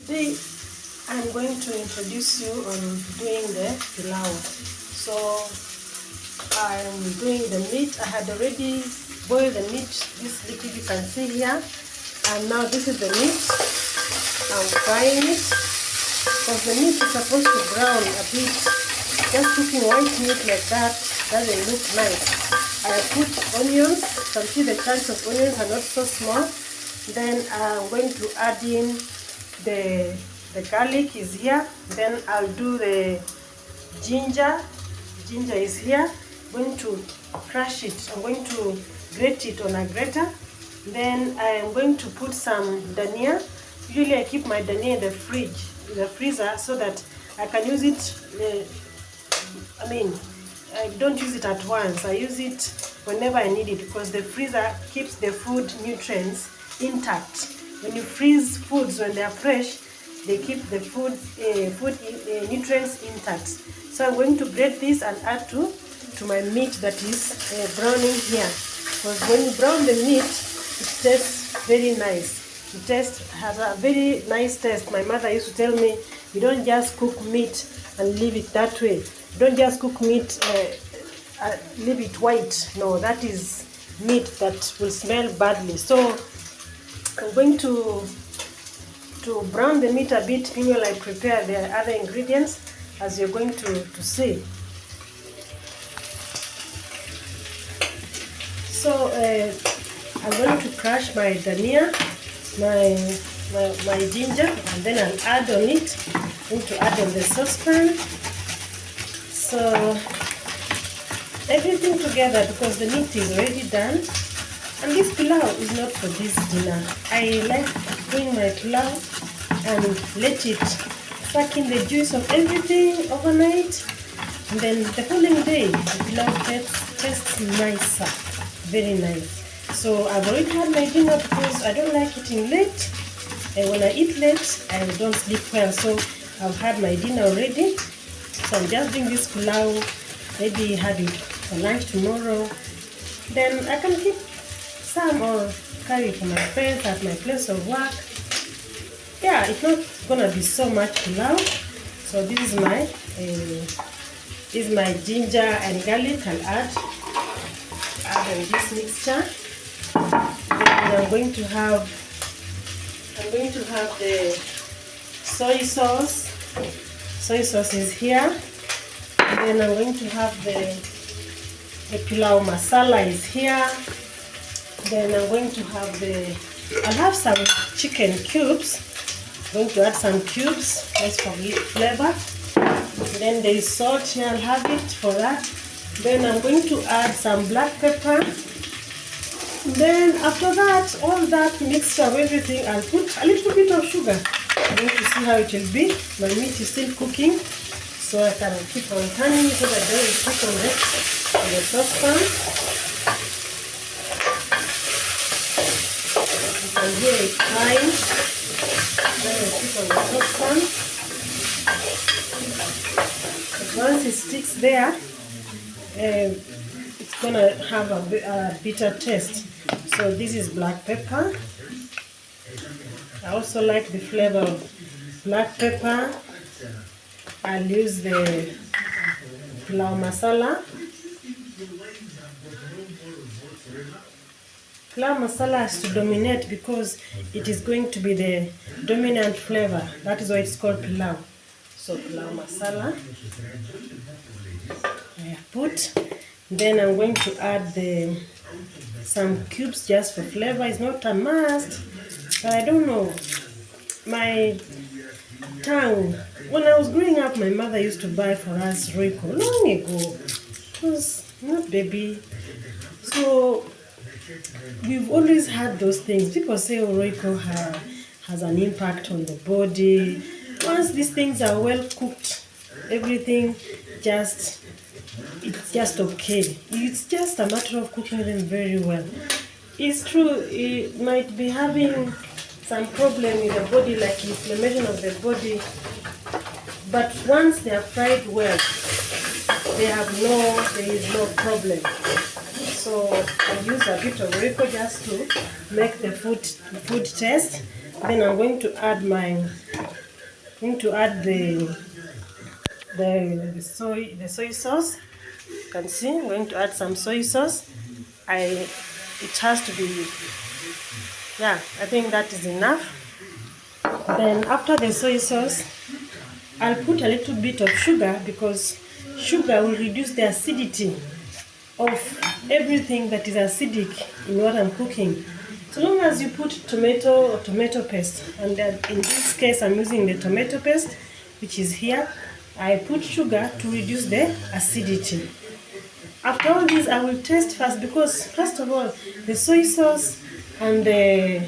Today I'm going to introduce you on doing the pilau. So I'm doing the meat. I had already boiled the meat, this liquid you can see here, and now this is the meat. I'm frying it because the meat is supposed to brown a bit. Just cooking white meat like that doesn't look nice. I put onions. You can see the chunks of onions are not so small. Then I'm going to add in the garlic is here. Then I'll do the ginger. Ginger is here. I'm going to crush it. I'm going to grate it on a grater. Then I'm going to put some dhania. Usually I keep my dhania in the fridge, in the freezer, so that I can use it. I don't use it at once. I use it whenever I need it because the freezer keeps the food nutrients intact. When you freeze foods when they are fresh, they keep the food nutrients intact. So I'm going to grate this and add to my meat that is browning here. Because when you brown the meat, it tastes very nice. Has a very nice taste. My mother used to tell me, you don't just cook meat and leave it that way. Don't just cook meat, leave it white. No, that is meat that will smell badly. So I'm going to brown the meat a bit while I prepare the other ingredients, as you're going to see. So I'm going to crush my dhania, my ginger, and then I'll add on it. I'm going to add on the saucepan. So everything together because the meat is already done. And this pilau is not for this dinner. I like doing my pilau and let it suck in the juice of everything overnight. And then the following day, the pilau tastes nicer, very nice. So I've already had my dinner because I don't like eating late. And when I eat late, I don't sleep well. So I've had my dinner already. So I'm just doing this pilau, maybe have it for lunch tomorrow. Then I can keep some or carry it for my friends at my place of work. Yeah, it's not gonna be so much pilau. So this is my ginger and garlic. I'll add in this mixture. Then I'm going to have the soy sauce. Soy sauce is here. And then I'm going to have the pilau masala is here. Then I'm going to have I'll have some chicken cubes. I'm going to add some cubes just for flavor. Then there is salt here, I'll have it for that. Then I'm going to add some black pepper. Then after that, all that mixture of everything, I'll put a little bit of sugar. I'm going to see how it will be. My meat is still cooking, so I can keep on turning so that I don't cook on the saucepan. You can hear it frying. Then I keep on the saucepan. But once it sticks there, it's gonna have a bitter taste. So this is black pepper. I also like the flavor of black pepper. I'll use the pilau masala. Pilau masala has to dominate because it is going to be the dominant flavor. That is why it's called pilau. So pilau masala I put. Then I'm going to add some cubes just for flavor. It's not a must, but I don't know. My tongue, when I was growing up, my mother used to buy for us Royco long ago. It was not baby. So we've always had those things. People say Royco has an impact on the body. Once these things are well cooked, everything it's just okay. It's just a matter of cooking them very well. It's true, it might be having some problem in the body, like inflammation of the body, but once they are fried well, there is no problem. So I use a bit of Royco just to make the food taste. Then I'm going to add my going to add the soy sauce. You can see I'm going to add some soy sauce. It has to be, yeah, I think that is enough. Then after the soy sauce, I'll put a little bit of sugar because sugar will reduce the acidity of everything that is acidic in what I'm cooking. So long as you put tomato or tomato paste, and in this case I'm using the tomato paste, which is here, I put sugar to reduce the acidity. After all this, I will taste first because first of all, the soy sauce and the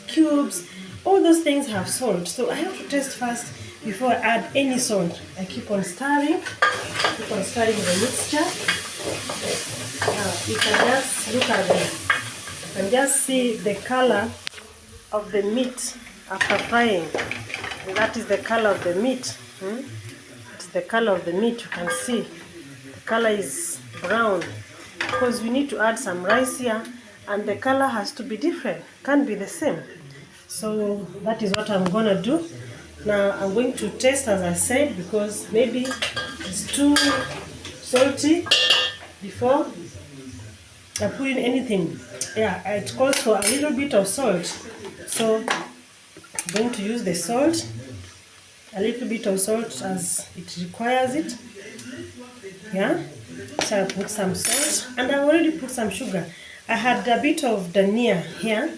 cubes, all those things have salt. So I have to taste first before I add any salt. I keep on stirring the mixture. You can just look at you can just see the color of the meat after frying. And that is the color of the meat. It's the color of the meat. You can see the color is brown because we need to add some rice here, and the color has to be different, can't be the same. So that is what I'm gonna do. Now I'm going to taste, as I said, because maybe it's too salty before I put in anything. Yeah, it calls for a little bit of salt. So I'm going to use the salt, a little bit of salt as it requires it. Yeah, so I put some salt, and I already put some sugar. I had a bit of dania here.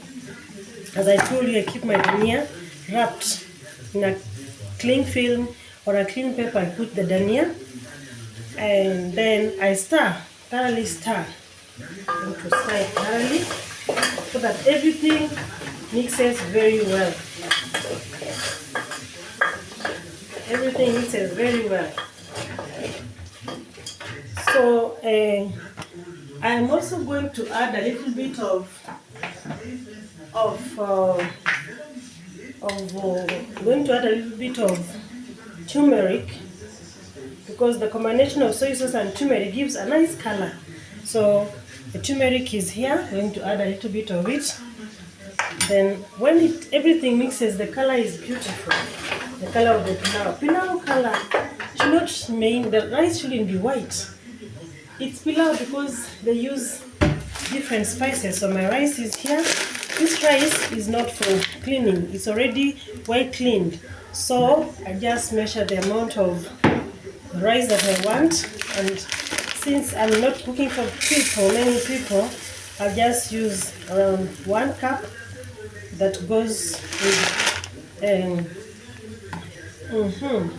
As I told you, I keep my dania wrapped in a cling film or a cling paper. I put the dania, and then I thoroughly stir. I'm going to stir it thoroughly so that everything mixes very well. Everything mixes very well. So I'm also going to add a little bit of turmeric, because the combination of soy sauce and turmeric gives a nice color. So the turmeric is here. I'm going to add a little bit of it. Then when everything mixes, the color is beautiful. The color of the pilau. Pilau color should not mean the rice shouldn't be white. It's pilau because they use different spices. So my rice is here. This rice is not for cleaning. It's already white cleaned. So I just measure the amount of rice that I want, and since I'm not cooking for many people, I'll just use around 1 cup. That goes with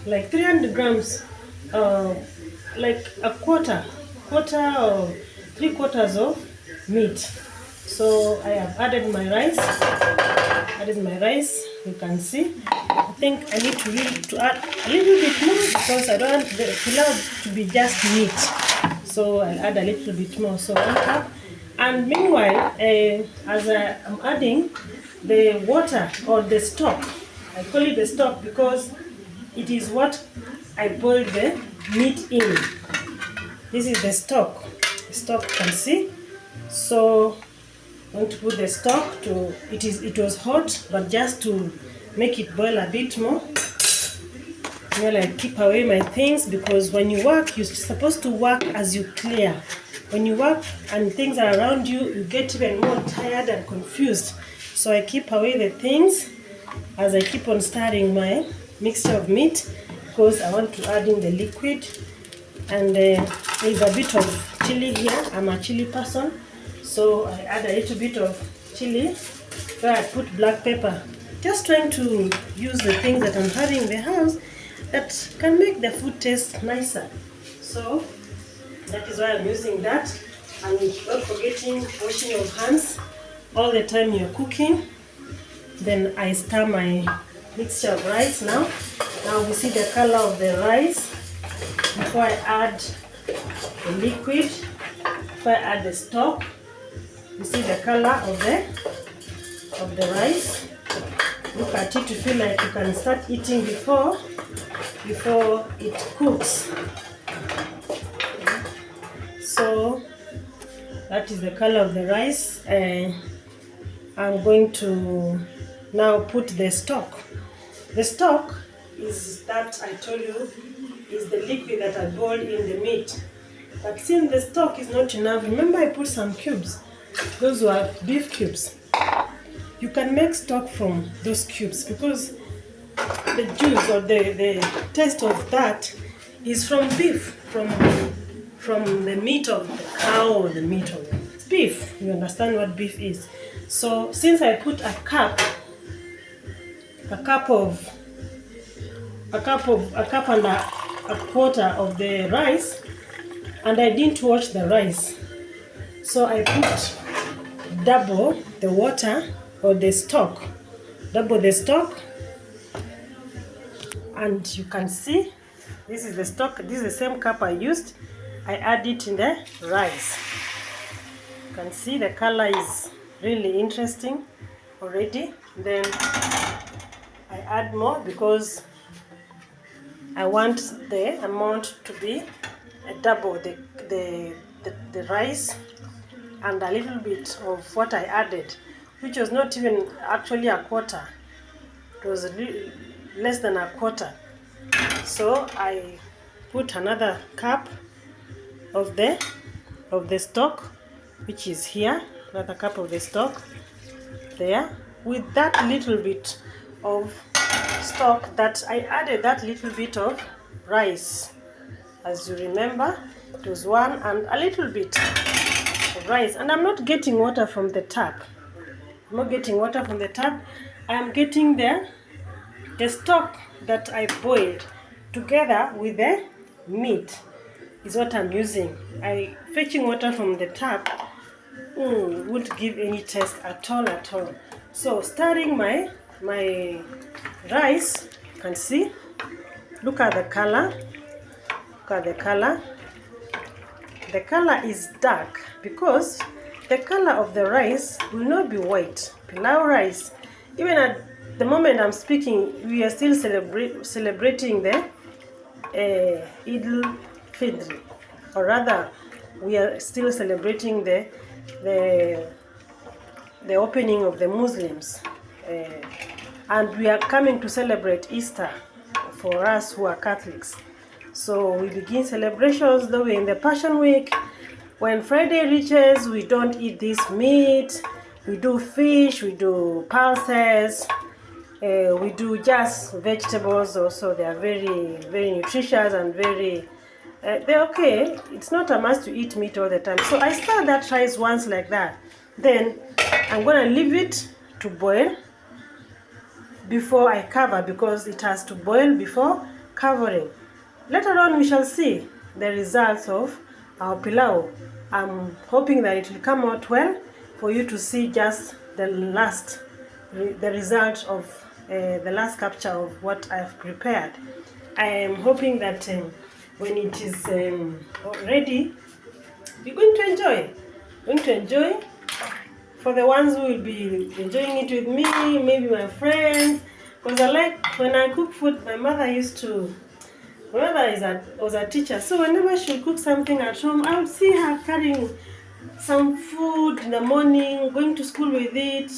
like 300 grams, like a quarter or 3/4 of meat. So I have added my rice. You can see. I think I need to add a little bit more because I don't want the pilau to be just meat. So I'll add a little bit more. So 1 cup. And meanwhile, as I'm adding the water or the stock, I call it the stock because it is what I boil the meat in. This is the stock. The stock, you can see. So I'm going to put the stock to, it was hot, but just to make it boil a bit more. Well, I keep away my things because when you work, you're supposed to work as you clear. When you work and things are around you, you get even more tired and confused. So I keep away the things as I keep on stirring my mixture of meat because I want to add in the liquid. And there's a bit of chili here. I'm a chili person. So I add a little bit of chili where I put black pepper. Just trying to use the things that I'm having in the house that can make the food taste nicer. So that is why I'm using that. And not forgetting washing your hands all the time you're cooking. Then I stir my mixture of rice now. Now we see the color of the rice before I add the liquid, before I add the stock. You see the color of the rice. Look at it to feel like you can start eating before it cooks. So that is the color of the rice. I'm going to now put the stock. The stock is that I told you is the liquid that I boiled in the meat. But since the stock is not enough, remember I put some cubes. Those were beef cubes. You can make stock from those cubes because the juice or the taste of that is from beef, from the meat of the cow or the meat of beef. You understand what beef is. So since I put a cup and a quarter of the rice, and I didn't wash the rice, so I put double the water or the stock, double the stock, and you can see this is the stock. This is the same cup I used. I add it in the rice. You can see the color is really interesting already. Then I add more because I want the amount to be double the rice and a little bit of what I added, which was not even actually a quarter. It was less than a quarter. So I put another cup of the stock, which is here, another cup of the stock there, with that little bit of stock that I added that little bit of rice. As you remember, it was one and a little bit of rice. And I'm not getting water from the tap. I'm not getting water from the tap. I am getting the stock that I boiled together with the meat is what I'm using. Fetching water from the tap wouldn't give any taste at all. So stirring my rice, you can see, look at the color. Look at the color. The color is dark because the color of the rice will not be white. Pilau rice, even at the moment I'm speaking, we are still celebrating the Eid al-Fitr, or rather, we are still celebrating the opening of the Muslims, and we are coming to celebrate Easter for us who are Catholics. So we begin celebrations though we're in the Passion Week. When Friday reaches, we don't eat this meat. We do fish, we do pulses, we do just vegetables also. They are very, very nutritious and very, they're okay. It's not a must to eat meat all the time. So I stir that rice once like that. Then I'm going to leave it to boil before I cover, because it has to boil before covering. Later on we shall see the results of our pilau. I'm hoping that it will come out well for you to see just the result of the last capture of what I've prepared. I am hoping that when it is ready, you're going to enjoy. Going to enjoy. For the ones who will be enjoying it with me, maybe my friends, because I like when I cook food. My mother was a teacher, so whenever she would cook something at home, I would see her carrying some food in the morning, going to school with it.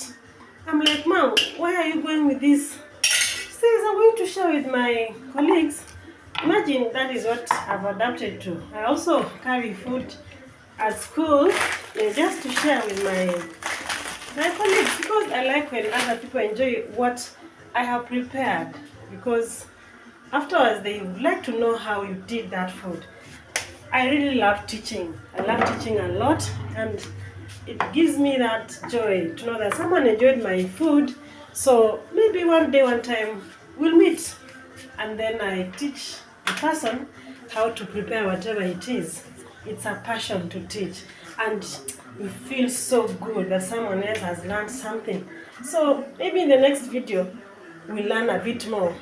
I'm like, Mom, why are you going with this? She says, I'm going to share with my colleagues. Imagine that is what I've adapted to. I also carry food at school just to share with my colleagues, because I like when other people enjoy what I have prepared, because afterwards they would like to know how you did that food. I really love teaching. I love teaching a lot, and it gives me that joy to know that someone enjoyed my food. So maybe one day, one time, we'll meet, and then I teach the person how to prepare whatever it is. It's a passion to teach, and it feels so good that someone else has learned something. So maybe in the next video, we'll learn a bit more.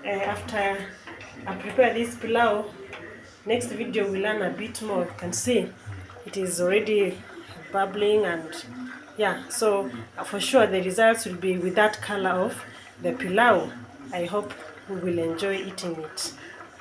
After I prepare this pilau, next video we'll learn a bit more. You can see it is already bubbling, and yeah, so for sure the results will be with that color of the pilau. I hope we will enjoy eating it.